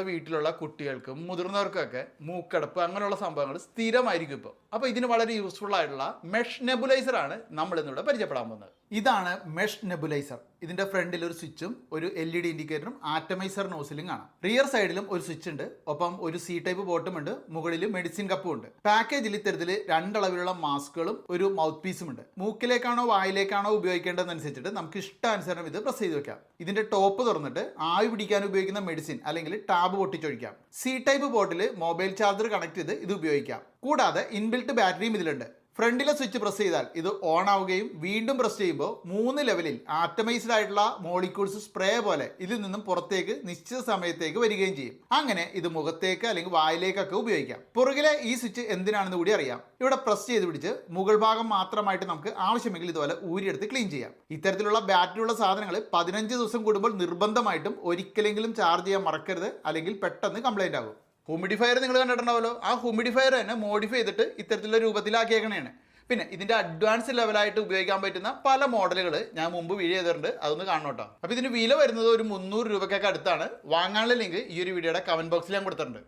വീട്ടിലുള്ള കുട്ടികൾക്കും മുതിർന്നവർക്കൊക്കെ മൂക്കടപ്പ് അങ്ങനെയുള്ള സംഭവങ്ങൾ സ്ഥിരമായിരിക്കും ഇപ്പോൾ. അപ്പോൾ ഇതിന് വളരെ യൂസ്ഫുൾ ആയിട്ടുള്ള മെഷ് നെബുലൈസർ ആണ് നമ്മൾ ഇന്നിവിടെ പരിചയപ്പെടാൻ പോകുന്നത്. ഇതാണ് മെഷ് നെബുലൈസർ. ഇതിന്റെ ഫ്രണ്ടിൽ ഒരു സ്വിച്ചും ഒരു LED ഇൻഡിക്കേറ്ററും ആറ്റമൈസർ നോസിലും കാണാം. റിയർ സൈഡിലും ഒരു സ്വിച്ച് ഉണ്ട്, ഒപ്പം ഒരു C ടൈപ്പ് ബോട്ടും ഉണ്ട്, മുകളിൽ മെഡിസിൻ കപ്പും ഉണ്ട്. പാക്കേജിൽ ഇത്തരത്തിൽ രണ്ടളവിലുള്ള മാസ്കുകളും ഒരു മൗത്ത് പീസും ഉണ്ട്. മൂക്കിലേക്കാണോ വായിലേക്കാണോ ഉപയോഗിക്കേണ്ടതെന്നനുസരിച്ചിട്ട് നമുക്ക് ഇഷ്ടാനുസരണം ഇത് പ്രസ് ചെയ്ത് വെക്കാം. ഇതിന്റെ ടോപ്പ് തുറന്നിട്ട് ആവി പിടിക്കാൻ ഉപയോഗിക്കുന്ന മെഡിസിൻ അല്ലെങ്കിൽ ടാബ് പൊട്ടിച്ചൊഴിക്കാം. C ടൈപ്പ് ബോട്ടിൽ മൊബൈൽ ചാർജർ കണക്ട് ചെയ്ത് ഇത് ഉപയോഗിക്കാം. കൂടാതെ ഇൻബിൽറ്റ് ബാറ്ററിയും ഇതിലുണ്ട്. ഫ്രണ്ടിലെ സ്വിച്ച് പ്രസ് ചെയ്താൽ ഇത് ഓൺ ആവുകയും വീണ്ടും പ്രസ് ചെയ്യുമ്പോൾ 3 ലെവലിൽ ആറ്റമൈസ്ഡ് ആയിട്ടുള്ള മോളിക്യൂൾസ് സ്പ്രേ പോലെ ഇതിൽ നിന്നും പുറത്തേക്ക് നിശ്ചിത സമയത്തേക്ക് വരികയും ചെയ്യും. അങ്ങനെ ഇത് മുഖത്തേക്ക് അല്ലെങ്കിൽ വായിലേക്കൊക്കെ ഉപയോഗിക്കാം. പുറകിലെ ഈ സ്വിച്ച് എന്തിനാണെന്ന് കൂടി അറിയാം. ഇവിടെ പ്രസ് ചെയ്ത് പിടിച്ച് മുകൾ ഭാഗം മാത്രമായിട്ട് നമുക്ക് ആവശ്യമെങ്കിൽ ഇതുപോലെ ഊരിയെടുത്ത് ക്ലീൻ ചെയ്യാം. ഇത്തരത്തിലുള്ള ബാറ്ററിയുള്ള സാധനങ്ങൾ 15 ദിവസം കൂടുമ്പോൾ നിർബന്ധമായിട്ടും ഒരിക്കലെങ്കിലും ചാർജ് ചെയ്യാൻ മറക്കരുത്, അല്ലെങ്കിൽ പെട്ടെന്ന് കംപ്ലൈന്റ് ആകും. ഹ്യൂമിഡിഫയർ നിങ്ങൾ കണ്ടിട്ടുണ്ടാവല്ലോ, ആ ഹ്യൂമിഡിഫയർ തന്നെ മോഡിഫൈ ചെയ്തിട്ട് ഇത്തരത്തിലുള്ള രൂപത്തിലാക്കിയേക്കണേണ്. പിന്നെ ഇതിന്റെ അഡ്വാൻസ് ലെവലായിട്ട് ഉപയോഗിക്കാൻ പറ്റുന്ന പല മോഡലുകൾ ഞാൻ മുമ്പ് വീഡിയോ ചെയ്തിട്ടുണ്ട്, അതൊന്ന് കാണണം കേട്ടോ. അപ്പോൾ ഇതിന് വില വരുന്നത് ഒരു 300 രൂപയ്ക്കൊക്കെ അടുത്താണ്. വാങ്ങാനുള്ള ലിങ്ക് ഈ ഒരു വീഡിയോയുടെ കമന്റ് ബോക്സിൽ ഞാൻ കൊടുത്തിട്ടുണ്ട്.